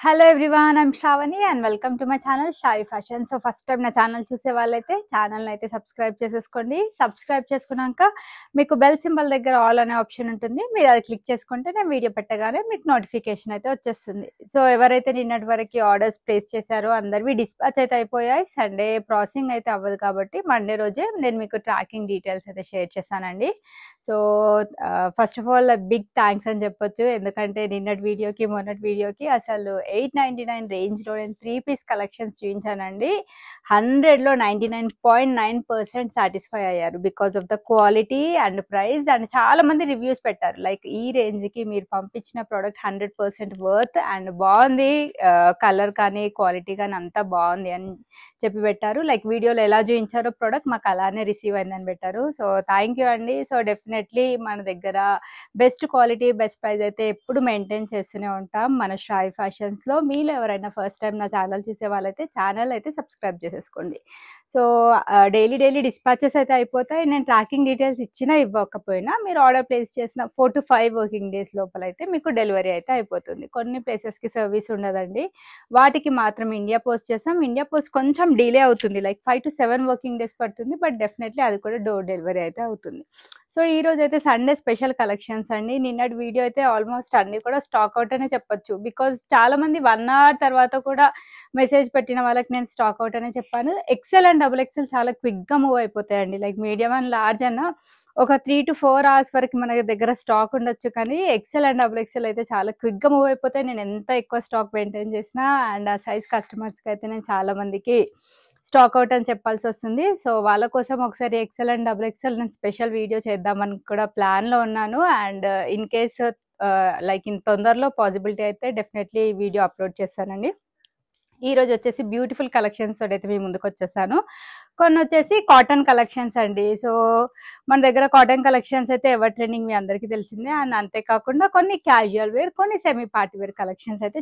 Hello everyone, I'm Shravani and welcome to my channel Shaayi fashion. So first time నా channel చూసే వాళ్ళైతే ఛానల్ని అయితే సబ్స్క్రైబ్ చేసేసుకోండి. సబ్స్క్రైబ్ చేసుకున్నాక మీకు బెల్ సింబల్ దగ్గర ఆల్ అనే ఆప్షన్ ఉంటుంది. మీరు అది క్లిక్ చేసుకుంటే నేను వీడియో పెట్టగానే మీకు నోటిఫికేషన్ అయితే వచ్చేస్తుంది. సో ఎవరైతే నిన్నటి వరకు ఆర్డర్స్ ప్లేస్ చేశారో అందరివి డిస్పాచ్ అయితే అయిపోయాయి. సండే ప్రాసెసింగ్ అయితే అవ్వదు కాబట్టి మండే రోజే నేను మీకు ట్రాకింగ్ డీటెయిల్స్ అయితే షేర్ చేశానండి. So first of all big thanks అని చెప్పొచ్చు. ఎందుకంటే నిన్నటి వీడియోకి మొన్నటి వీడియోకి అసలు 899 రేంజ్లో నేను 3 పీస్ కలెక్షన్స్ చూపించానండి. 100లో 99.9% సాటిస్ఫై అయ్యారు because of the quality and price. And చాలా మంది రివ్యూస్ పెట్టారు, లైక్ ఈ రేంజ్కి మీరు పంపించిన ప్రోడక్ట్ 100% వర్త్ అండ్ బాగుంది, కలర్ కానీ క్వాలిటీ కానీ అంతా బాగుంది అని చెప్పి పెట్టారు. లైక్ వీడియోలో ఎలా చూపించారో ప్రోడక్ట్ మాకు అలానే రిసీవ్ అయిందని పెట్టారు. సో థ్యాంక్ యూ అండి. సో డెఫినెట్లీ మన దగ్గర బెస్ట్ క్వాలిటీ బెస్ట్ ప్రైస్ అయితే ఎప్పుడు మెయింటైన్ చేస్తూనే ఉంటాం మన షాయి ఫ్యాషన్స్లో. మీలో ఎవరైనా ఫస్ట్ టైం నా ఛానల్ చూసే వాళ్ళైతే ఛానల్ అయితే సబ్స్క్రైబ్ చేసేసుకోండి. సో డైలీ డిస్పాచెస్ అయితే అయిపోతాయి. నేను ట్రాకింగ్ డీటెయిల్స్ ఇచ్చినా ఇవ్వకపోయినా మీరు ఆర్డర్ ప్లేస్ చేసిన 4 to 5 వర్కింగ్ డేస్ లోపల అయితే మీకు డెలివరీ అయితే అయిపోతుంది. కొన్ని ప్లేసెస్కి సర్వీస్ ఉండదండి, వాటికి మాత్రం ఇండియా పోస్ట్ చేస్తాం. ఇండియా పోస్ట్ కొంచెం డిలే అవుతుంది, లైక్ 5 to 7 వర్కింగ్ డేస్ పడుతుంది, బట్ డెఫినెట్లీ అది కూడా డోర్ డెలివరీ అయితే అవుతుంది. సో ఈ రోజు అయితే సండే స్పెషల్ కలెక్షన్స్ అండి. నిన్నటి వీడియో అయితే ఆల్మోస్ట్ అన్ని కూడా స్టాక్ అవుట్ అనే చెప్పొచ్చు. బికాజ్ చాలా మంది 1 hour తర్వాత కూడా మెసేజ్ పెట్టిన వాళ్ళకి నేను స్టాక్ అవుట్ అనే చెప్పాను. ఎక్సెల్ అండ్ డబుల్ ఎక్సెల్ చాలా క్విక్గా మూవ్ అయిపోతాయండి. లైక్ మీడియం అండ్ లార్జ్ అన్న ఒక 3 to 4 hours వరకు మన దగ్గర స్టాక్ ఉండొచ్చు, కానీ ఎక్సెల్ అండ్ డబుల్ ఎక్సెల్ అయితే చాలా క్విక్గా మూవ్ అయిపోతాయి. నేను ఎంత ఎక్కువ స్టాక్ మెయింటైన్ చేసినా అండ్ ఆ సైజ్ కస్టమర్స్కి అయితే నేను చాలా మందికి స్టాక్ అవుట్ అని చెప్పాల్సి వస్తుంది. సో వాళ్ళ కోసం ఒకసారి ఎక్సెల్ అండ్ డబుల్ ఎక్సెల్ నేను స్పెషల్ వీడియో చేద్దామని కూడా ప్లాన్లో ఉన్నాను. And in case like in తొందరలో పాసిబిలిటీ అయితే డెఫినెట్లీ వీడియో అప్లోడ్ చేస్తానండి. ఈ రోజు వచ్చేసి బ్యూటిఫుల్ కలెక్షన్స్ అయితే మీ ముందుకు వచ్చేసాను. కొన్ని వచ్చేసి కాటన్ కలెక్షన్స్ అండి. సో మన దగ్గర కాటన్ కలెక్షన్స్ అయితే ఎవర్ ట్రెండింగ్ మీ అందరికీ తెలిసిందే. అండ్ అంతేకాకుండా కొన్ని క్యాజువల్ వేర్, కొన్ని సెమీ పార్టీ వేర్ కలెక్షన్స్ అయితే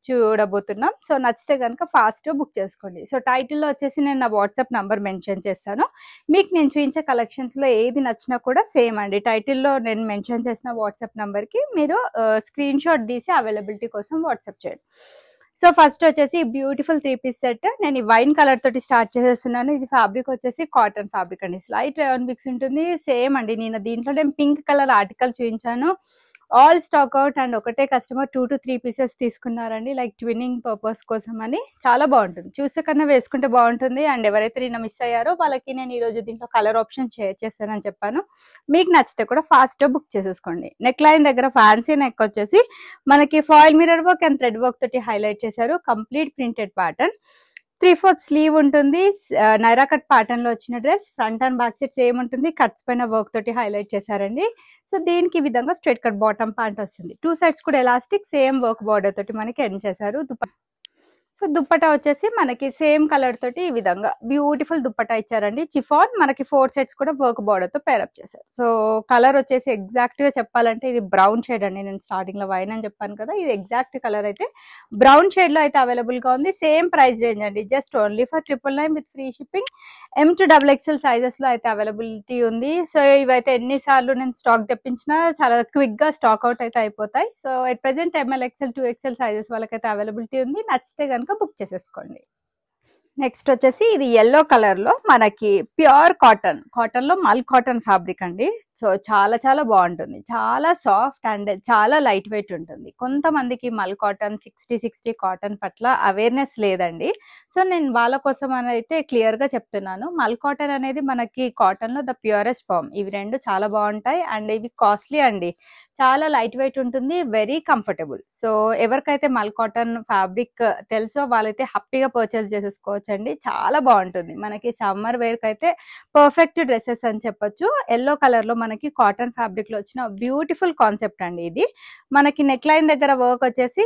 చూడబోతున్నాం. సో నచ్చితే కనుక ఫాస్ట్ బుక్ చేసుకోండి. సో టైటిల్లో వచ్చేసి నేను నా వాట్సాప్ నంబర్ మెన్షన్ చేస్తాను. మీకు నేను చూపించే కలెక్షన్స్లో ఏది నచ్చినా కూడా సేమ్ అండి, టైటిల్లో నేను మెన్షన్ చేసిన వాట్సాప్ నంబర్కి మీరు స్క్రీన్ షాట్ తీసి అవైలబిలిటీ కోసం వాట్సాప్ చేయండి. సో ఫస్ట్ వచ్చేసి బ్యూటిఫుల్ 3 పీస్ సెట్. నేను ఈ వైన్ కలర్ తోటి స్టార్ట్ చేసేస్తున్నాను. ఇది ఫ్యాబ్రిక్ వచ్చేసి కాటన్ ఫ్యాబ్రిక్ అండి, స్లైట్ రేయాన్ మిక్స్ ఉంటుంది. సేమ్ అండి, నేను దీంట్లో నేను పింక్ కలర్ ఆర్టికల్ చూపించాను. ఆల్ స్టాక్ అవుట్ అండ్ ఒకటే కస్టమర్ 2 to 3 పీసెస్ తీసుకున్నారండి, లైక్ ట్విన్నింగ్ పర్పస్ కోసం అని. చాలా బాగుంటుంది, చూస్తే కన్నా వేసుకుంటే బాగుంటుంది. అండ్ ఎవరైతే నిన్న మిస్ అయ్యారో వాళ్ళకి నేను ఈరోజు దీంట్లో కలర్ ఆప్షన్ షేర్ చేస్తానని చెప్పాను. మీకు నచ్చితే కూడా ఫాస్ట్గా బుక్ చేసేసుకోండి. నెక్ లైన్ దగ్గర ఫ్యాన్సీ నెక్ వచ్చేసి మనకి foil mirror work and thread work తోటి హైలైట్ చేశారు. కంప్లీట్ ప్రింటెడ్ ప్యాటర్న్, 3/4 స్లీవ్ ఉంటుంది. నైరా కట్ ప్యాటర్న్ లో వచ్చిన dress. Front and back side same ఉంటుంది, కట్స్ పైన వర్క్ తోటి హైలైట్ చేశారండి. సో దీనికి ఈ విధంగా స్ట్రైట్ కట్ బాటమ్ ప్యాంట్ వస్తుంది. 2 sides కూడా ఎలాస్టిక్ సేమ్ వర్క్ బార్డర్ తోటి మనకి ఎండ్ చేశారు. సో దుప్పటా వచ్చేసి మనకి సేమ్ కలర్ తోటి ఈ విధంగా బ్యూటిఫుల్ దుప్పటా ఇచ్చారండి. చిఫాన్ మనకి 4 sides కూడా వర్క్ బార్డర్ తో పేరప్ చేశారు. సో కలర్ వచ్చేసి ఎగ్జాక్ట్ గా చెప్పాలంటే ఇది బ్రౌన్ షేడ్ అండి. నేను స్టార్టింగ్ లో వైన్ అని చెప్పాను కదా, ఇది ఎగ్జాక్ట్ కలర్ అయితే బ్రౌన్ షేడ్ లో అయితే అవైలబుల్ గా ఉంది. సేమ్ ప్రైస్ రేంజ్ అండి, just only for 999 with free shipping. M to XXL sizes లో అయితే అవైలబిలిటీ ఉంది. సో ఇవైతే ఎన్నిసార్లు నేను స్టాక్ తెప్పించినా చాలా క్విక్ గా స్టాక్ అవుట్ అయితే అయిపోతాయి. So at present ML, XL, 2XL sizes వాళ్ళకైతే అవైలబిలిటీ ఉంది. నచ్చితే కనుక బుక్ చేసేసుకోండి. నెక్స్ట్ వచ్చేసి ఇది ఎల్లో కలర్ లో మనకి ప్యూర్ కాటన్ లో మల్ కాటన్ ఫ్యాబ్రిక్ అండి. సో చాలా బాగుంటుంది, చాలా సాఫ్ట్ అండ్ చాలా లైట్ వెయిట్ ఉంటుంది. కొంతమందికి మల్ కాటన్ 60 కాటన్ పట్ల అవేర్నెస్ లేదండి. సో నేను వాళ్ళ కోసం అని అయితే క్లియర్ గా చెప్తున్నాను. మల్ కాటన్ అనేది మనకి కాటన్ లో ద ప్యూరెస్ట్ ఫామ్. ఇవి రెండు చాలా బాగుంటాయి అండ్ ఇవి కాస్ట్లీ అండి, చాలా లైట్ వెయిట్ ఉంటుంది, వెరీ కంఫర్టబుల్. సో ఎవరికైతే మల్ కాటన్ ఫ్యాబ్రిక్ తెలుసో వాళ్ళైతే హ్యాపీగా పర్చేస్ చేసేసుకోవచ్చు అండి. చాలా బాగుంటుంది, మనకి సమ్మర్ వేర్ కి అయితే పర్ఫెక్ట్ డ్రెస్సెస్ అని చెప్పొచ్చు. ఎల్లో కలర్ లో మనకి కాటన్ ఫ్యాబ్రిక్ లో వచ్చిన బ్యూటిఫుల్ కాన్సెప్ట్ అండి. ఇది మనకి నెక్ లైన్ దగ్గర వర్క్ వచ్చేసి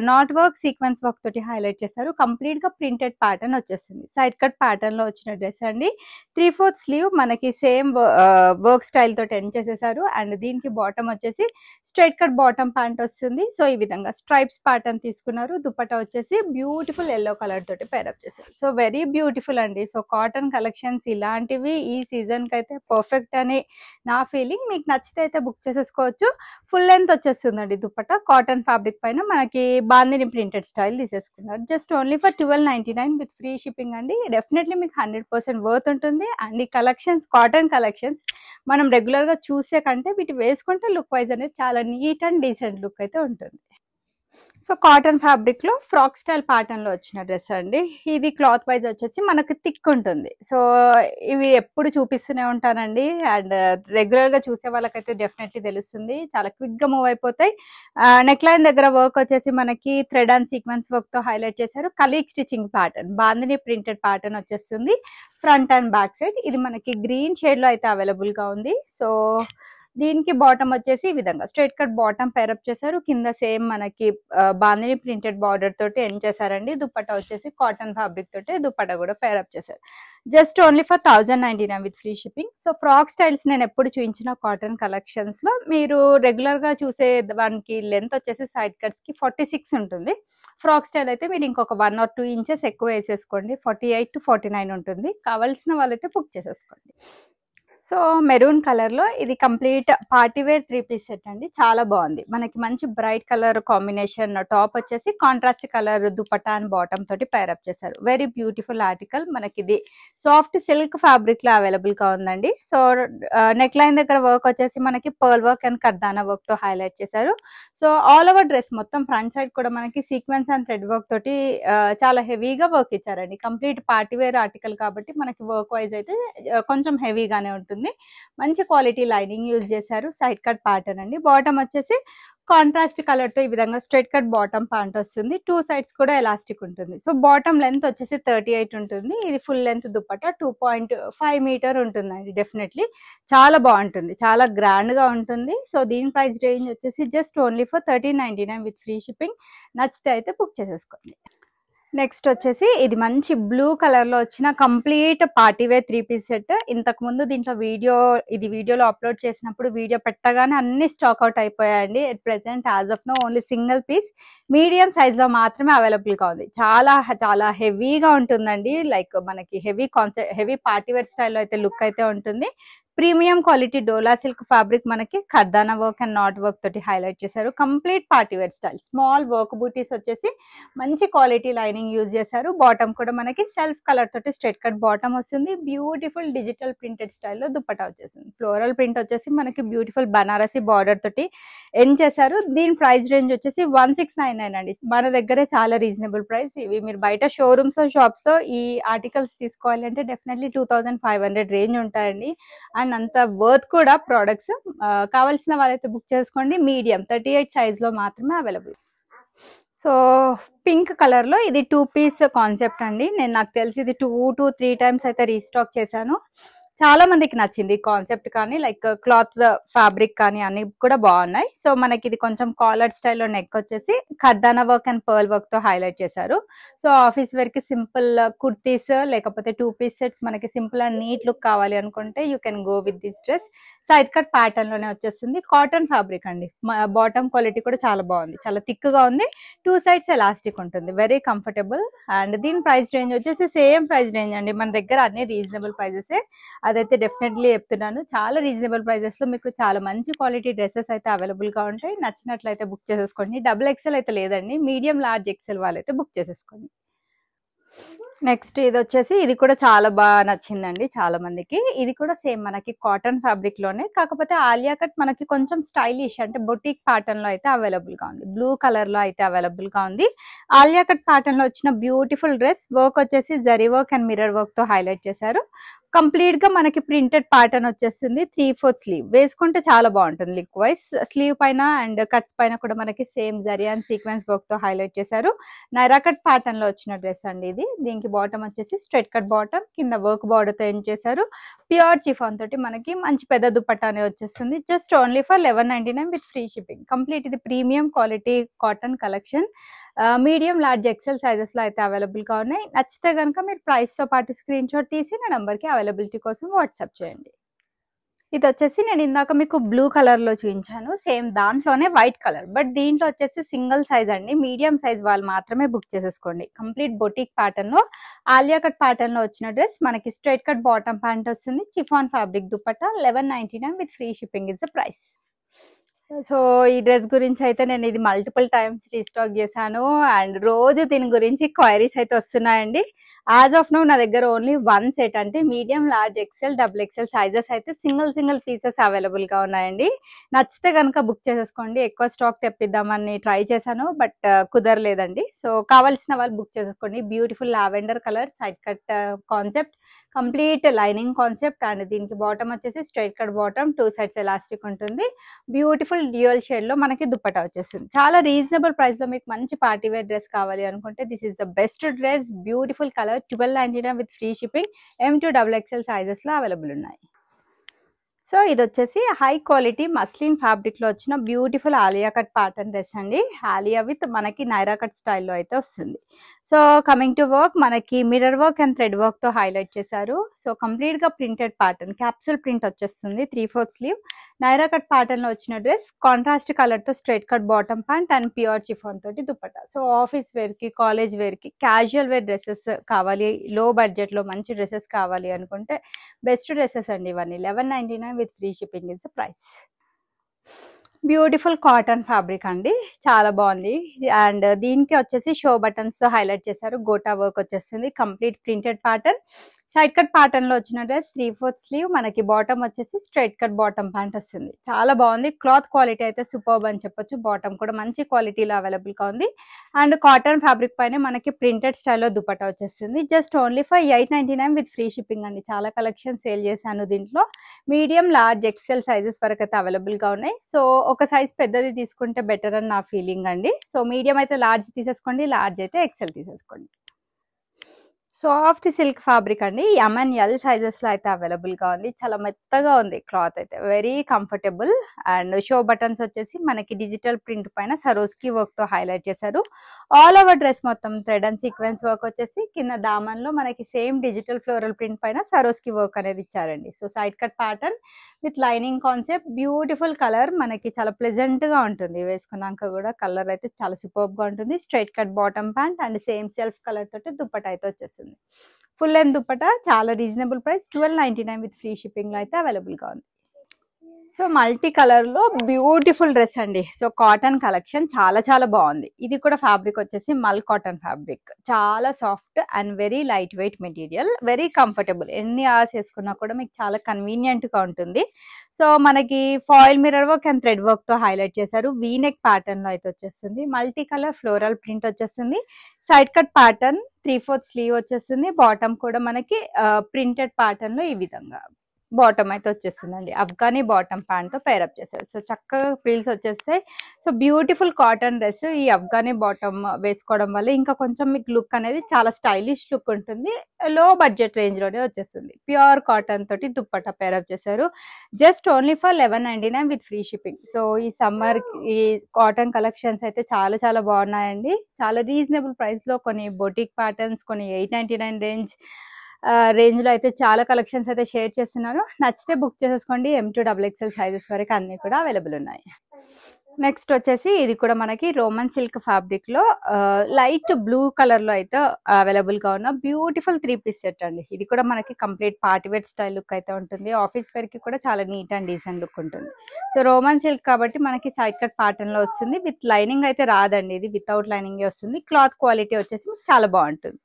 నాట్ వర్క్ సీక్వెన్స్ వర్క్ తోటి హైలైట్ చేశారు. కంప్లీట్ గా ప్రింటెడ్ ప్యాటర్న్ వచ్చేసింది. సైడ్ కట్ ప్యాటర్న్ లో వచ్చిన డ్రెస్ అండి. 3/4 స్లీవ్ మనకి సేమ్ వర్క్ స్టైల్ తోటి ఎండ్ చేసేసారు. అండ్ దీనికి బాటమ్ వచ్చేసి స్ట్రైట్ కట్ బాటమ్ ప్యాంట్ వస్తుంది. సో ఈ విధంగా స్ట్రైప్స్ ప్యాటర్న్ తీసుకున్నారు. దుపట్టా వచ్చేసి బ్యూటిఫుల్ ఎల్లో కలర్ తోటి పేరప్ చేశారు. సో వెరీ బ్యూటిఫుల్ అండి. సో కాటన్ కలెక్షన్స్ ఇలాంటివి ఈ సీజన్ కి అయితే పర్ఫెక్ట్ అని నా ఫీలింగ్. మీకు నచ్చితే అయితే బుక్ చేసేసుకోవచ్చు. ఫుల్ లెంత్ వచ్చేస్తుందండి దుపట్టా. కాటన్ ఫ్యాబ్రిక్ పైన మనకి బాందిని ప్రింటెడ్ స్టైల్ తీసేసుకున్నారు. Just only for 1299 with free shipping అండి. డెఫినెట్లీ మీకు 100% వర్త్ ఉంటుంది. అండ్ ఈ కలెక్షన్స్ కాటన్ కలెక్షన్స్ మనం రెగ్యులర్ గా చూసే కంటే వీటి వేసుకుంటే లుక్ వైజ్ అనేది చాలా నీట్ అండ్ డీసెంట్ లుక్ అయితే ఉంటుంది. సో కాటన్ ఫ్యాబ్రిక్ లో ఫ్రాక్ స్టైల్ ప్యాటర్న్ లో వచ్చిన డ్రెస్ అండి. ఇది క్లాత్ వైజ్ వచ్చేసి మనకి థిక్ ఉంటుంది. సో ఇవి ఎప్పుడు చూపిస్తూనే ఉంటానండి. అండ్ రెగ్యులర్ గా చూసే వాళ్ళకైతే డెఫినెట్లీ తెలుస్తుంది. చాలా క్విక్ గా మూవ్ అయిపోతాయి. నెక్ లైన్ దగ్గర వర్క్ వచ్చేసి మనకి థ్రెడ్ అండ్ సీక్వెన్స్ వర్క్ తో హైలైట్ చేశారు. Colleague stitching pattern, bandhani printed pattern వచ్చేస్తుంది ఫ్రంట్ అండ్ బ్యాక్ సైడ్. ఇది మనకి గ్రీన్ షేడ్ లో అయితే అవైలబుల్ గా ఉంది. సో దీనికి బాటమ్ వచ్చేసి ఈ విధంగా స్ట్రైట్ కట్ బాటమ్ పేరప్ చేశారు. కింద సేమ్ మనకి బాందిని ప్రింటెడ్ బార్డర్ తోటి ఎండ్ చేశారండి. దుపట్టా వచ్చేసి కాటన్ ఫ్యాబ్రిక్ తోటి దుపట్టా కూడా పేరప్ చేశారు. Just only for 1099 with free shipping. So frock styles నేను ఎప్పుడు చూపించిన కాటన్ కలెక్షన్స్ లో మీరు రెగ్యులర్ గా చూసే దానికి లెంత్ వచ్చేసి సైడ్ కట్స్ కి 46 ఉంటుంది. ఫ్రాక్ స్టైల్ అయితే మీరు ఇంకొక 1 or 2 inches ఎక్కువ వేసేసుకోండి. 48 to 49 ఉంటుంది. కావాల్సిన వాళ్ళైతే బుక్ చేసేసుకోండి. సో మెరూన్ కలర్ లో ఇది complete party wear 3-piece set అండి. చాలా బాగుంది. మనకి మంచి బ్రైట్ కలర్ కాంబినేషన్ టాప్ వచ్చేసి contrast colour dupatta and bottom తోటి పేరప్ చేశారు. Very beautiful article. మనకి ఇది సాఫ్ట్ సిల్క్ ఫ్యాబ్రిక్ లో అవైలబుల్ గా ఉందండి. సో నెక్ లైన్ దగ్గర వర్క్ వచ్చేసి మనకి పర్ల్ వర్క్ అండ్ కర్దానా వర్క్ తో హైలైట్ చేశారు. సో ఆల్ ఓవర్ డ్రెస్ మొత్తం ఫ్రంట్ సైడ్ కూడా మనకి సీక్వెన్స్ అండ్ థ్రెడ్ వర్క్ తోటి చాలా హెవీగా వర్క్ ఇచ్చారండి. కంప్లీట్ పార్టీ వేర్ ఆర్టికల్ కాబట్టి మనకి వర్క్ వైజ్ అయితే కొంచెం హెవీగానే ఉంటుంది. మంచి క్వాలిటీ లైనింగ్ యూజ్ చేశారు. సైడ్ కట్ ప్యాటర్న్ అండి. బాటమ్ వచ్చేసి కాంట్రాస్ట్ కలర్ తో ఈ విధంగా స్ట్రైట్ కట్ బాటమ్ ప్యాంట్ వస్తుంది. 2 sides కూడా ఎలాస్టిక్ ఉంటుంది. సో బాటమ్ లెంత్ వచ్చేసి 38 ఉంటుంది. ఇది ఫుల్ లెంత్ దుపట్టా 2.5 మీటర్ ఉంటుందండి. డెఫినెట్లీ చాలా బాగుంటుంది. చాలా గ్రాండ్ గా ఉంటుంది. సో దీని ప్రైస్ రేంజ్ వచ్చేసి just only for 1399 with free shipping. నచ్చితే అయితే బుక్ చేసేసుకోండి. నెక్స్ట్ వచ్చేసి ఇది మంచి బ్లూ కలర్ లో వచ్చిన complete party wear 3-piece set. ఇంతకు ముందు దీంట్లో వీడియోలో అప్లోడ్ చేసినప్పుడు వీడియో పెట్టగానే అన్ని స్టాక్ అవుట్ అయిపోయాయండి. At present as of now only single piece medium size లో మాత్రమే అవైలబుల్ గా ఉంది. చాలా చాలా హెవీగా ఉంటుందండి. లైక్ మనకి హెవీ పార్టీ వేర్ స్టైల్లో అయితే లుక్ అయితే ఉంటుంది. Premium quality dola silk fabric మనకి kardana work and knot work తోటి హైలైట్ చేశారు. Complete party wear style. Small work bootis వచ్చేసి మంచి క్వాలిటీ లైనింగ్ యూజ్ చేశారు. బాటమ్ కూడా మనకి సెల్ఫ్ కలర్ తోటి స్ట్రైట్ కట్ బాటమ్ వస్తుంది. బ్యూటిఫుల్ డిజిటల్ ప్రింటెడ్ స్టైల్లో దుపట్టా వచ్చేసింది. ఫ్లోరల్ ప్రింట్ వచ్చేసి మనకి బ్యూటిఫుల్ బనారసి బార్డర్ తోటి ఎండ్ చేశారు. దీని ప్రైస్ రేంజ్ వచ్చేసి 1699 అండి. మన దగ్గరే చాలా రీజనబుల్ ప్రైస్. ఇవి మీరు బయట షోరూమ్స్ షాప్స్ ఈ ఆర్టికల్స్ తీసుకోవాలి అంటే డెఫినెట్లీ 2500 రేంజ్ ఉంటాయండి. అండ్ అంత వర్త్ కూడా ప్రోడక్ట్స్. కావాల్సిన వాళ్ళైతే బుక్ చేసుకోండి. మీడియం 38 size లో మాత్రమే అవైలబుల్. సో పింక్ కలర్ లో ఇది 2-piece కాన్సెప్ట్ అండి. నాకు తెలిసి ఇది 2 to 3 times అయితే రీస్టాక్ చేశాను. చాలా మందికి నచ్చింది కాన్సెప్ట్ కానీ లైక్ క్లాత్ ఫ్యాబ్రిక్ కానీ అన్ని కూడా బాగున్నాయి. సో మనకి ఇది కొంచెం కాలర్ స్టైల్లో నెక్ వచ్చేసి కర్దానా వర్క్ అండ్ పర్ల్ వర్క్ తో హైలైట్ చేశారు. సో ఆఫీస్ వేర్ కి సింపుల్ కుర్తీస్ లేకపోతే 2-piece సెట్స్ మనకి సింపుల్ అండ్ నీట్ లుక్ కావాలి అనుకుంటే you can go with this dress. Side cut pattern లోనే వచ్చేస్తుంది. కాటన్ ఫ్యాబ్రిక్ అండి. బాటమ్ క్వాలిటీ కూడా చాలా బాగుంది. చాలా థిక్ గా ఉంది. 2 sides ఎలాస్టిక్ ఉంటుంది. Very comfortable. అండ్ దీని ప్రైస్ రేంజ్ వచ్చేసి సేమ్ ప్రైస్ రేంజ్ అండి. మన దగ్గర అన్ని రీజనబుల్ ప్రైజెస్. అదైతే డెఫినెట్లీ చెప్తున్నాను. చాలా రీజనబుల్ ప్రైజెస్ లో మీకు చాలా మంచి క్వాలిటీ డ్రెస్సెస్ అయితే అవైలబుల్ గా ఉంటాయి. నచ్చినట్లయితే బుక్ చేసేసుకోండి. XXL అయితే లేదండి. మీడియం లార్జ్ XL వాళ్ళైతే బుక్ చేసేసుకోండి. నెక్స్ట్ ఇది వచ్చేసి ఇది కూడా చాలా బాగా నచ్చిందండి చాలా మందికి. ఇది కూడా సేమ్ మనకి కాటన్ ఫ్యాబ్రిక్ లోనే, కాకపోతే ఆలియా కట్ మనకి కొంచెం స్టైలిష్ అంటే బొటిక్ ప్యాటర్న్ లో అయితే అవైలబుల్ గా ఉంది. బ్లూ కలర్ లో అయితే అవైలబుల్ గా ఉంది. ఆలియా కట్ ప్యాటర్న్ లో వచ్చిన బ్యూటిఫుల్ డ్రెస్. వర్క్ వచ్చేసి zari work and mirror work తో హైలైట్ చేశారు. కంప్లీట్ గా మనకి ప్రింటెడ్ ప్యాటర్న్ వచ్చేస్తుంది. 3/4 స్లీవ్ వేసుకుంటే చాలా బాగుంటుంది లుక్ వైస్. స్లీవ్ పైన అండ్ కట్స్ పైన కూడా మనకి same zari and sequence work తో హైలైట్ చేశారు. నైరా కట్ ప్యాటర్న్ లో వచ్చిన డ్రెస్ అండి ఇది. దీనికి బాటమ్ వచ్చేసి స్ట్రైట్ కట్ బాటమ్, కింద వర్క్ బార్డర్ తో ఎండ్ చేశారు. ప్యూర్ చిఫాన్ తోటి మనకి మంచి పెద్ద దుపట్టానే వచ్చేస్తుంది. Just only for 1199 with free shipping. Complete ఇది premium quality cotton collection. Medium large XL sizes లో అయితే అవైలబుల్ గా ఉన్నాయి. నచ్చితే కనుక మీరు ప్రైస్ తో పాటు స్క్రీన్ షాట్ తీసి నా నంబర్ కి అవైలబిలిటీ కోసం వాట్సాప్ చేయండి. ఇది వచ్చేసి నేను ఇందాక మీకు బ్లూ కలర్ లో చూపించాను, సేమ్ దాంట్లోనే వైట్ కలర్, బట్ దీంట్లో వచ్చేసి సింగిల్ సైజ్ అండి. మీడియం సైజ్ వాళ్ళు మాత్రమే బుక్ చేసేసుకోండి. కంప్లీట్ బొటిక్ ప్యాటర్న్ లో ఆలియా కట్ ప్యాటర్న్ లో వచ్చిన డ్రెస్ మనకి స్ట్రైట్ కట్ బాటమ్ ప్యాంట్ వస్తుంది, chiffon fabric dupatta, 1199 with free shipping is the price. So ఈ డ్రెస్ గురించి అయితే నేను ఇది మల్టిపుల్ టైమ్స్ రీస్టాక్ చేశాను అండ్ రోజు దీని గురించి క్వైరీస్ అయితే వస్తున్నాయండి. యాజ్ ఆఫ్ నౌ నా దగ్గర ఓన్లీ 1 సెట్, అంటే medium, large, XL, double XL sizes అయితే సింగిల్ పీసెస్ అవైలబుల్ గా ఉన్నాయండి. నచ్చితే కనుక బుక్ చేసేసుకోండి. ఎక్కువ స్టాక్ తెప్పిద్దామని ట్రై చేశాను బట్ కుదరలేదండి. సో కావాల్సిన వాళ్ళు బుక్ చేసేసుకోండి. Beautiful lavender colour side cut concept, complete lining concept and దీనికి బాటమ్ వచ్చేసి straight cut bottom, 2 sides elastic ఉంటుంది. బ్యూటిఫుల్ డ్యూయల్ షేడ్ లో మనకి దుపట్టా వచ్చేస్తుంది. చాలా రీజనబుల్ ప్రైస్ లో మీకు మంచి పార్టీ వేర్ డ్రెస్ కావాలి అనుకుంటే this is the best dress. Beautiful colour, 1299 with free shipping, M2XXL sizes లో అవైలబుల్ ఉన్నాయి. సో ఇది వచ్చేసి హై క్వాలిటీ మస్లిన్ ఫ్యాబ్రిక్ లో వచ్చిన beautiful Alia cut pattern dress అండి. ఆలియా విత్ మనకి నైరా కట్ స్టైల్లో అయితే వస్తుంది. సో కమింగ్ టు వర్క్, మనకి mirror work and thread work తో హైలైట్ చేశారు. సో కంప్లీట్ గా ప్రింటెడ్ ప్యాటర్న్, క్యాప్సూల్ ప్రింట్ వచ్చేస్తుంది, 3/4 స్లీవ్, నైరా కట్ ప్యాటర్న్ లో వచ్చిన డ్రెస్, కాంట్రాస్ట్ కలర్ తో straight cut bottom pant and pure chiffon తోటి దుపట్టా. సో ఆఫీస్ వేర్ కి, కాలేజ్ వేర్ కి, క్యాజువల్ వేర్ డ్రెస్సెస్ కావాలి, లో బడ్జెట్ లో మంచి డ్రెస్సెస్ కావాలి అనుకుంటే బెస్ట్ డ్రెస్సెస్ అండి ఇవన్నీ. 1199 with free shipping is the price. Beautiful cotton fabric అండి, చాలా బాగుంది. అండ్ దీనికి వచ్చేసి షో బటన్స్ తో హైలైట్ చేశారు, గోటా వర్క్ వచ్చేస్తుంది, complete printed pattern, side cut pattern లో వచ్చిన డ్రెస్, 3/4 స్లీవ్, మనకి బాటమ్ వచ్చేసి స్ట్రైట్ కట్ బాటమ్ ప్యాంట్ వస్తుంది. చాలా బాగుంది. క్లాత్ క్వాలిటీ అయితే సూపర్బ్ అని చెప్పొచ్చు. బాటమ్ కూడా మంచి క్వాలిటీలో అవైలబుల్ గా ఉంది. అండ్ కాటన్ ఫ్యాబ్రిక్ పైన మనకి ప్రింటెడ్ స్టైల్లో దుపట్టా వచ్చేస్తుంది. Just only for 899 with free shipping అండి. చాలా కలెక్షన్ సేల్ చేశాను దీంట్లో. మీడియం, లార్జ్, ఎక్సెల్ సైజెస్ వరకు అయితే అవైలబుల్ గా ఉన్నాయి. సో ఒక సైజ్ పెద్దది తీసుకుంటే బెటర్ అని నా ఫీలింగ్ అండి. సో మీడియం అయితే లార్జ్ తీసేసుకోండి, లార్జ్ అయితే ఎక్సెల్ తీసేసుకోండి. సాఫ్ట్ సిల్క్ ఫ్యాబ్రిక్ అండి, MNL సైజెస్ లో అయితే అవైలబుల్ గా ఉంది. చాలా మెత్తగా ఉంది క్లాత్ అయితే, very comfortable. And show buttons వచ్చేసి మనకి డిజిటల్ ప్రింట్ పైన సరోస్కి వర్క్ తో హైలైట్ చేశారు. ఆల్ ఓవర్ డ్రెస్ మొత్తం థ్రెడ్ అండ్ సీక్వెన్స్ వర్క్ వచ్చేసి కింద దామన్ లో మనకి సేమ్ డిజిటల్ ఫ్లోరల్ ప్రింట్ పైన సరోస్కి వర్క్ అనేది ఇచ్చారండి. So side cut pattern with lining concept, beautiful colour, మనకి చాలా ప్లెజెంట్ గా ఉంటుంది వేసుకున్నాక కూడా. కలర్ అయితే చాలా సూపర్బ్ గా ఉంటుంది. Straight cut bottom pant and same self colour తోటి దుపట్టా అయితే వచ్చేస్తుంది. ఫుల్ లెంత్ దుపట్టా, చాలా reasonable price, 1299 with free shipping లో అయితే అవైలబుల్ గా ఉంది. సో మల్టీ కలర్ లో బ్యూటిఫుల్ డ్రెస్ అండి. సో కాటన్ కలెక్షన్ చాలా బాగుంది. ఇది కూడా ఫ్యాబ్రిక్ వచ్చేసి మల్ కాటన్ ఫ్యాబ్రిక్, చాలా soft and very light weight material, very comfortable. ఎన్ని అవర్స్ వేసుకున్నా కూడా మీకు చాలా కన్వీనియంట్ గా ఉంటుంది. సో మనకి foil mirror work and thread work తో హైలైట్ చేశారు. వీనెక్ ప్యాటర్న్ లో అయితే వచ్చేస్తుంది. మల్టీ కలర్ ఫ్లోరల్ ప్రింట్ వచ్చేస్తుంది. సైడ్ కట్ ప్యాటర్న్, 3/4 స్లీవ్ వచ్చేస్తుంది. బాటమ్ కూడా మనకి ప్రింటెడ్ ప్యాటర్న్ లో ఈ విధంగా బాటమ్ అయితే వచ్చేస్తుందండి. అఫ్ఘానీ బాటమ్ ప్యాంట్ తో పేరప్ చేశారు. సో చక్కగా ఫ్రిల్స్ వచ్చేస్తాయి. సో బ్యూటిఫుల్ కాటన్ డ్రెస్, ఈ అఫ్ఘానీ బాటమ్ వేసుకోవడం వల్ల ఇంకా కొంచెం మీకు లుక్ అనేది చాలా స్టైలిష్ లుక్ ఉంటుంది. లో బడ్జెట్ రేంజ్ లోనే వచ్చేస్తుంది. ప్యూర్ కాటన్ తోటి దుప్పట్టా పేరప్ చేశారు. Just only for 1199 with free shipping. So ఈ సమ్మర్ ఈ కాటన్ కలెక్షన్స్ అయితే చాలా బాగున్నాయండి. చాలా రీజనబుల్ ప్రైస్ లో కొన్ని బొటిక్ ప్యాటర్న్స్, కొన్ని 899 రేంజ్ లో అయితే చాలా కలెక్షన్స్ అయితే షేర్ చేస్తున్నాను. నచ్చితే బుక్ చేసేసుకోండి. M2XXL సైజెస్ వరకు అన్ని కూడా అవైలబుల్ ఉన్నాయి. నెక్స్ట్ వచ్చేసి ఇది కూడా మనకి రోమన్ సిల్క్ ఫ్యాబ్రిక్ లో లైట్ బ్లూ కలర్ లో అయితే అవైలబుల్ గా ఉన్న బ్యూటిఫుల్ 3-piece సెట్ అండి. ఇది కూడా మనకి complete party wear style look అయితే ఉంటుంది. ఆఫీస్ వేర్ కి కూడా చాలా నీట్ అండ్ డీసెంట్ లుక్ ఉంటుంది. సో రోమన్ సిల్క్ కాబట్టి మనకి సైడ్ కట్ ప్యాటర్న్ లో వస్తుంది. విత్ లైనింగ్ అయితే రాదండి, ఇది వితౌట్ లైనింగ్ వస్తుంది. క్లాత్ క్వాలిటీ వచ్చేసి చాలా బాగుంటుంది.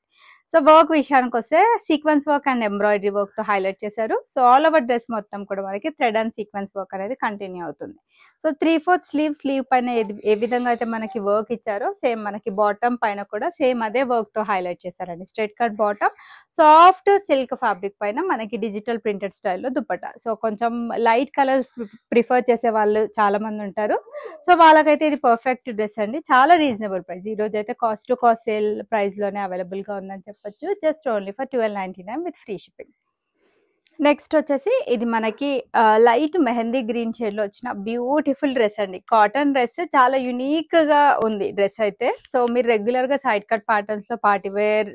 సో వర్క్ విషయానికి వస్తే sequence work and embroidery work తో హైలైట్ చేశారు. సో ఆల్ ఓవర్ డ్రెస్ మొత్తం కూడా మనకి థ్రెడ్ అండ్ సీక్వెన్స్ వర్క్ అనేది కంటిన్యూ అవుతుంది. సో 3/4 స్లీవ్ పైన ఏ విధంగా అయితే మనకి వర్క్ ఇచ్చారో సేమ్ మనకి బాటమ్ పైన కూడా సేమ్ అదే వర్క్ తో హైలైట్ చేశారండి. Straight cut bottom, soft silk fabric పైన మనకి డిజిటల్ ప్రింటెడ్ స్టైల్లో దుపట్టా. సో కొంచెం లైట్ కలర్స్ ప్రిఫర్ చేసే వాళ్ళు చాలా మంది ఉంటారు. సో వాళ్ళకైతే ఇది పర్ఫెక్ట్ డ్రెస్ అండి. చాలా రీజనబుల్ ప్రైస్. ఈ రోజు అయితే cost to cost sale price లోనే అవైలబుల్ గా ఉందని చెప్పొచ్చు. Just only for 1299 with free shipping. Next వచ్చేసి ఇది మనకి లైట్ మెహందీ గ్రీన్ షేడ్ లో వచ్చిన బ్యూటిఫుల్ డ్రెస్ అండి. కాటన్ డ్రెస్ చాలా యునిక్ గా ఉంది డ్రెస్ అయితే. సో మీరు రెగ్యులర్ గా సైడ్ కట్ ప్యాటర్న్స్ లో పార్టీ వేర్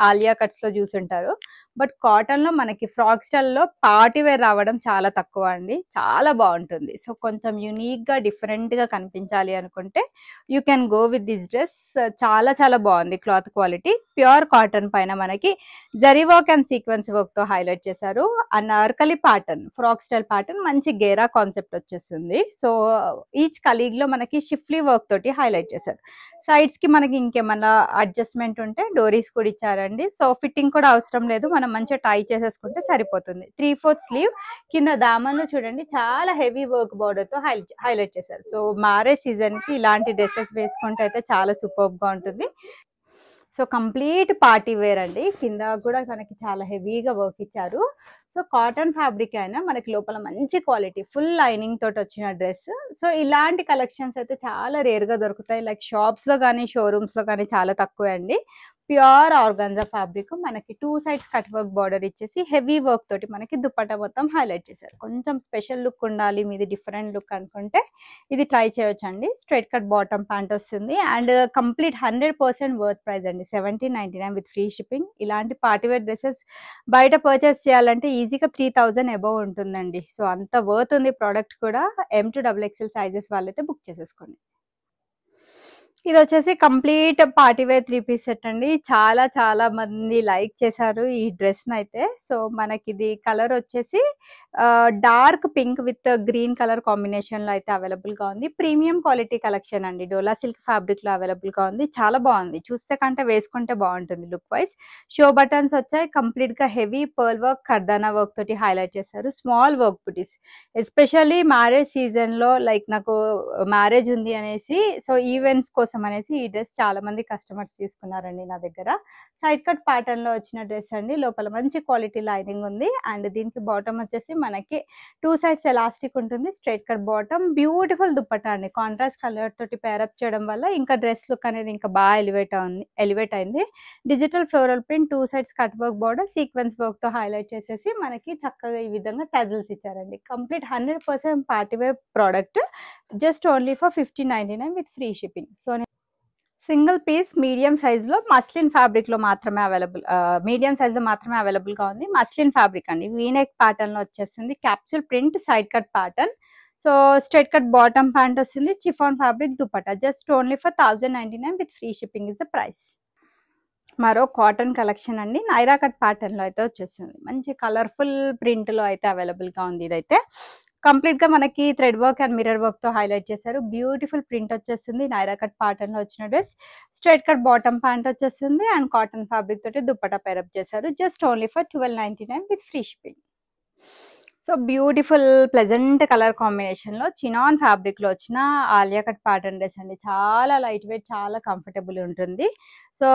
ఆలియా కట్స్ లో చూసుంటారు. బట్ కాటన్ లో మనకి ఫ్రాక్ స్టైల్ లో పార్టీ వేర్ రావడం చాలా తక్కువ అండి. చాలా బాగుంటుంది. సో కొంచెం యునిక్ గా డిఫరెంట్ గా కనిపించాలి అనుకుంటే you can go with this dress. చాలా చాలా బాగుంది. క్లాత్ క్వాలిటీ ప్యూర్ కాటన్ పైన మనకి zari work and sequence work తో హైలైట్ చేశారు. Anarkali pattern, frock style pattern, మంచి గేరా కాన్సెప్ట్ వచ్చేస్తుంది. సో ఈచ్ కలీగ్ లో మనకి షిఫ్లీ వర్క్ తోటి హైలైట్ చేశారు. సైడ్స్ కి మనకి ఇంకేమన్నా అడ్జస్ట్మెంట్ ఉంటే డోరీస్ కూడా ఇచ్చారండి. సో ఫిట్టింగ్ కూడా అవసరం లేదు, మనం మంచిగా టై చేసేసుకుంటే సరిపోతుంది. 3/4 స్లీవ్, కింద దామన్లో చూడండి చాలా హెవీ వర్క్ బార్డర్ తో హైలైట్ చేశారు. సో మ్యారేజ్ సీజన్ కి ఇలాంటి డ్రెస్సెస్ వేసుకుంటే అయితే చాలా సూపర్బ్ గా ఉంటుంది. సో కంప్లీట్ పార్టీ వేర్ అండి. కింద కూడా మనకి చాలా హెవీగా వర్క్ ఇచ్చారు. సో కాటన్ ఫ్యాబ్రిక్ అయినా మనకి లోపల మంచి క్వాలిటీ ఫుల్ లైనింగ్ తోటి వచ్చిన డ్రెస్. సో ఇలాంటి కలెక్షన్స్ అయితే చాలా రేర్ గా దొరుకుతాయి. లైక్ షాప్స్ లో కానీ షోరూమ్స్ లో కానీ చాలా తక్కువే అండి. ప్యూర్ ఆర్గాన్జా ఫ్యాబ్రిక్, మనకి 2 సైడ్స్ కట్ వర్క్ బార్డర్ ఇచ్చేసి హెవీ వర్క్ తోటి మనకి దుపట్టా మొత్తం హైలైట్ చేశారు. కొంచెం స్పెషల్ లుక్ ఉండాలి, మీది డిఫరెంట్ లుక్ అనుకుంటే ఇది ట్రై చేయొచ్చు అండి. స్ట్రైట్ కట్ బాటమ్ ప్యాంట్ వస్తుంది అండ్ కంప్లీట్ 100% వర్త్ ప్రైస్ అండి. 1799 విత్ ఫ్రీ షిప్పింగ్. ఇలాంటి పార్టీవేర్ డ్రెస్సెస్ బయట పర్చేస్ చేయాలంటే ఈజీగా 3000 అబౌవ్ ఉంటుందండి. సో అంత వర్త్ ఉంది ప్రోడక్ట్ కూడా. M to XXL సైజెస్ వాళ్ళైతే బుక్ చేసేసుకోండి. ఇది వచ్చేసి కంప్లీట్ పార్టీవేర్ 3 పీస్ సెట్ అండి. చాలా చాలా మంది లైక్ చేశారు ఈ డ్రెస్ అయితే. సో మనకి ఇది కలర్ వచ్చేసి dark pink with green colour combination లో అయితే అవైలబుల్ గా ఉంది. ప్రీమియం క్వాలిటీ కలెక్షన్ అండి. డోలా సిల్క్ ఫ్యాబ్రిక్ లో అవైలబుల్ గా ఉంది. చాలా బాగుంది, చూస్తే కంటే వేసుకుంటే బాగుంటుంది లుక్ వైజ్. షో బటన్స్ వచ్చాయి. కంప్లీట్ గా హెవీ పర్ల్ వర్క్, కర్దానా వర్క్ తోటి హైలైట్ చేశారు. స్మాల్ వర్క్ బుటీస్, ఎస్పెషల్లీ మ్యారేజ్ సీజన్ లో, లైక్ నాకు మ్యారేజ్ ఉంది అనేసి, సో ఈవెంట్స్ కోసం అనేసి ఈ డ్రెస్ చాలా మంది కస్టమర్స్ తీసుకున్నారండి నా దగ్గర. సైడ్ కట్ ప్యాటర్న్ లో వచ్చిన డ్రెస్ అండి. లోపల మంచి క్వాలిటీ లైనింగ్ ఉంది అండ్ దీనికి బాటమ్ వచ్చేసి మనకి 2 సైడ్స్ ఎలాస్టిక్ ఉంటుంది. Straight cut bottom, beautiful dupatta అండి. కాంట్రాస్ట్ కలర్ తోటి పేరప్ చేయడం వల్ల ఇంకా డ్రెస్ లుక్ అనేది ఇంకా బాగా ఎలివేట్ అయింది. Digital floral print, 2 sides cut work border, sequence work తో హైలైట్ చేసేసి మనకి చక్కగా ఈ విధంగా టజల్స్ ఇచ్చారండి. Complete 100% party wear product. Just only for 1599 with free shipping. So single piece medium size లో మస్లిన్ ఫ్యాబ్రిక్ లో మాత్రమే అవైలబుల్ గా ఉంది. మస్లిన్ ఫ్యాబ్రిక్ అండి. వీనెక్ ప్యాటర్న్ లో వచ్చేస్తుంది. Capsule print, side cut pattern. So straight cut bottom pant వస్తుంది. Chiffon fabric dupatta. Just only for 1099 with free shipping is the price. మరో కాటన్ కలెక్షన్ అండి. నైరా కట్ ప్యాటర్న్ లో అయితే వచ్చేస్తుంది. మంచి కలర్ఫుల్ ప్రింట్ లో అయితే అవైలబుల్ గా ఉంది. ఇదైతే కంప్లీట్ గా మనకి thread work and mirror work తో హైలైట్ చేశారు. బ్యూటిఫుల్ ప్రింట్ వచ్చేస్తుంది. నైరా కట్ ప్యాటర్న్ లో వచ్చిన dress. Straight cut bottom pant వచ్చేస్తుంది అండ్ కాటన్ ఫ్యాబ్రిక్ తోటి దుపట్టా పేరప్ చేశారు. Just only for 1299 with free shipping. So beautiful pleasant colour combination లో చినాన్ ఫ్యాబ్రిక్ లో వచ్చిన ఆలియా కట్ ప్యాటర్న్ డ్రెస్ అండి. చాలా లైట్ వెయిట్, చాలా కంఫర్టబుల్ ఉంటుంది. సో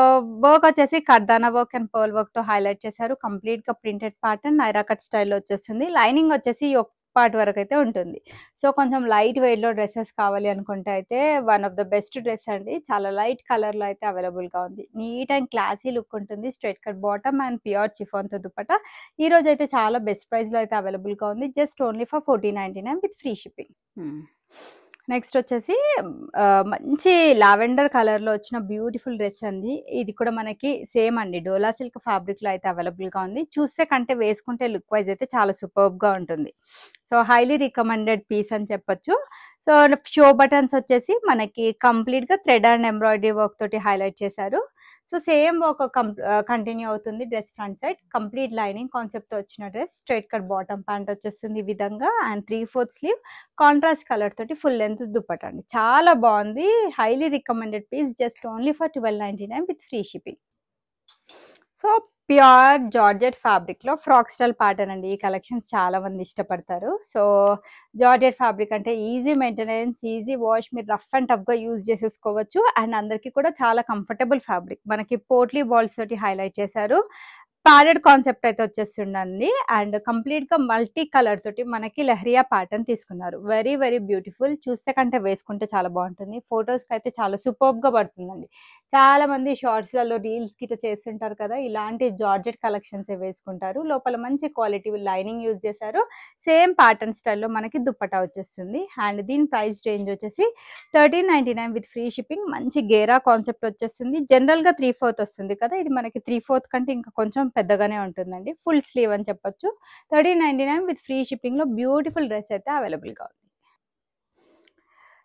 వర్క్ వచ్చేసి కర్దానా వర్క్ అండ్ పర్ల్ వర్క్ తో హైలైట్ చేశారు. కంప్లీట్ గా ప్రింటెడ్ ప్యాటర్న్ నైరా కట్ స్టైల్లో వచ్చేస్తుంది. లైనింగ్ వచ్చేసి ఒక పార్ట్ వరకు అయితే ఉంటుంది. సో కొంచెం లైట్ వెయిట్ లో డ్రెస్సెస్ కావాలి అనుకుంటే అయితే one of the best dress అండి. చాలా లైట్ కలర్ లో అయితే అవైలబుల్ గా ఉంది. నీట్ అండ్ క్లాసీ లుక్ ఉంటుంది. Straight cut bottom and pure chiffon తో దుపట్టా. ఈ రోజు అయితే చాలా బెస్ట్ ప్రైస్ లో అయితే అవైలబుల్ గా ఉంది. Just only for 1499 with free shipping. Next వచ్చేసి మంచి లావెండర్ కలర్ లో వచ్చిన బ్యూటిఫుల్ డ్రెస్ అండి. ఇది కూడా మనకి సేమ్ అండి. డోలా సిల్క్ ఫ్యాబ్రిక్ లో అయితే అవైలబుల్ గా ఉంది. చూస్తే కంటే వేసుకుంటే లుక్ వైజ్ అయితే చాలా సూపర్బ్ గా ఉంటుంది. సో హైలీ రికమెండెడ్ పీస్ అని చెప్పొచ్చు. సో షో బటన్స్ వచ్చేసి మనకి కంప్లీట్ గా థ్రెడ్ అండ్ ఎంబ్రాయిడరీ వర్క్ తోటి హైలైట్ చేశారు. సో సేమ్ ఒక కంటిన్యూ అవుతుంది. Dress front side complete lining concept తో వచ్చిన dress. Straight cut bottom pant వచ్చేస్తుంది ఈ విధంగా అండ్ 3/4 స్లీవ్, కాంట్రాస్ట్ కలర్ తోటి ఫుల్ లెంత్ దుపట్టా అండి. చాలా బాగుంది. Highly recommended piece. Just only for 1299 with free shipping. So pure georgette fabric లో ఫ్రాక్ స్టైల్ ప్యాటర్న్ అండి. ఈ కలెక్షన్స్ చాలా మంది ఇష్టపడతారు. సో జార్జెట్ ఫ్యాబ్రిక్ అంటే ఈజీ మెయింటెనెన్స్, ఈజీ వాష్, మీరు రఫ్ అండ్ టఫ్ గా యూజ్ చేసేసుకోవచ్చు అండ్ అందరికి కూడా చాలా కంఫర్టబుల్ ఫ్యాబ్రిక్. మనకి పోట్లీ బాల్స్ తోటి హైలైట్ చేశారు. ప్యాడెడ్ కాన్సెప్ట్ అయితే వచ్చేస్తుందండి. అండ్ కంప్లీట్‌గా మల్టీ కలర్ తోటి మనకి లెహరియా ప్యాటర్న్ తీసుకున్నారు. Very very beautiful. చూస్తే కంటే వేసుకుంటే చాలా బాగుంటుంది. ఫొటోస్‌కి అయితే చాలా సూపర్బ్‌గా పడుతుందండి. చాలా మంది షార్ట్స్‌లలో రీల్స్‌కి ఇట్లా చేస్తుంటారు కదా! ఇలాంటి జార్జెట్ కలెక్షన్సే వేసుకుంటారు. లోపల మంచి క్వాలిటీ లైనింగ్ యూజ్ చేశారు. సేమ్ ప్యాటర్న్ స్టైల్‌లో మనకి దుప్పట్టా వచ్చేస్తుంది. అండ్ దీని ప్రైస్ రేంజ్ వచ్చేసి 1399 విత్ ఫ్రీ షిప్పింగ్. మంచి గేరా కాన్సెప్ట్ వచ్చేస్తుంది. జనరల్‌గా 3/4 వస్తుంది కదా! ఇది మనకి 3/4 కంటే ఇంకా కొంచెం పెద్దగానే ఉంటుందండి. ఫుల్ స్లీవ్ అని చెప్పొచ్చు. 1399 విత్ ఫ్రీ షిప్పింగ్‌లో బ్యూటిఫుల్ డ్రెస్ అయితే అవైలబుల్‌గా ఉంది.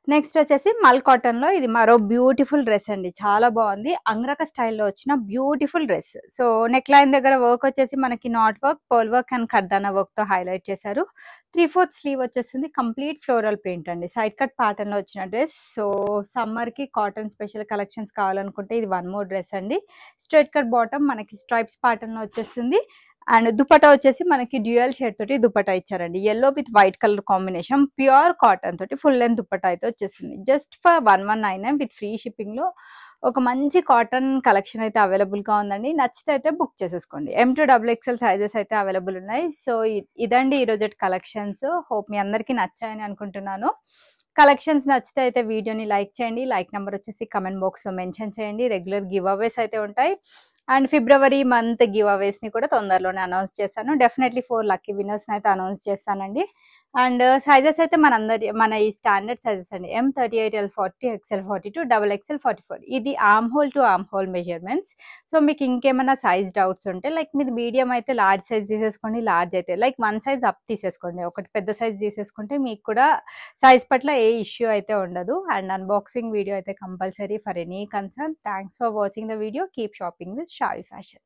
నెక్స్ట్ వచ్చేసి మల్ కాటన్‌లో ఇది మరో బ్యూటిఫుల్ డ్రెస్ అండి. చాలా బాగుంది. అంగరక స్టైల్‌లో వచ్చిన beautiful dress. So neck line దగ్గర వర్క్ వచ్చేసి మనకి knot work, pearl work and kardana వర్క్‌తో హైలైట్ చేశారు. 3/4 స్లీవ్ వచ్చేసింది. కంప్లీట్ ఫ్లోరల్ ప్రింట్ అండి. సైడ్ కట్ ప్యాటర్న్‌లో వచ్చిన డ్రెస్. సో సమ్మర్‌కి కాటన్ స్పెషల్ కలెక్షన్స్ కావాలనుకుంటే ఇది వన్ మోర్ డ్రెస్ అండి. స్ట్రెయిట్ కట్ బాటమ్ మనకి స్ట్రైప్స్ ప్యాటర్న్‌లో వచ్చేస్తుంది. అండ్ దుపట్టా వచ్చేసి మనకి డ్యూయల్ షేడ్ తోటి దుపట్టా ఇచ్చారండి. Yellow with white colour combination pure cotton తోటి ఫుల్ లెంత్ దుపట్టా అయితే వచ్చేసింది. Just for 1199 with free shipping లో ఒక మంచి కాటన్ కలెక్షన్ అయితే అవైలబుల్ గా ఉందండి. నచ్చితే అయితే బుక్ చేసేసుకోండి. M2XXL సైజెస్ అయితే అవైలబుల్ ఉన్నాయి. సో ఇదండి ఈ రోజు కలెక్షన్స్. హోప్ మీ అందరికీ నచ్చాయని అనుకుంటున్నాను. కలెక్షన్స్ నచ్చితే అయితే వీడియోని లైక్ చేయండి. లైక్ నెంబర్ వచ్చేసి కమెంట్ బాక్స్ లో మెన్షన్ చేయండి. రెగ్యులర్ గివ్ అవేస్ అయితే ఉంటాయి. అండ్ ఫిబ్రవరి మంత్ గివ్ అవేస్ ని కూడా తొందరలోనే అనౌన్స్ చేస్తాను. డెఫినెట్లీ 4 లక్కీ విన్నర్స్ అయితే అనౌన్స్ చేస్తానండి. అండ్ సైజెస్ అయితే మన ఈ స్టాండర్డ్ సైజెస్ అండి. M38, L40, XL42, XXL 44. ఇది arm whole to arm whole measurements. So మీకు ఇంకేమైనా సైజ్ డౌట్స్ ఉంటే లైక్ మీది మీడియం అయితే లార్జ్ సైజ్ తీసేసుకోండి. లార్జ్ అయితే లైక్ 1 సైజ్ అప్ తీసేసుకోండి. ఒకటి పెద్ద సైజ్ తీసేసుకుంటే మీకు కూడా సైజ్ పట్ల ఏ ఇష్యూ అయితే ఉండదు. అండ్ అన్బాక్సింగ్ వీడియో అయితే compulsory for any concern. Thanks for watching the video. Keep shopping with Shaayi fashion.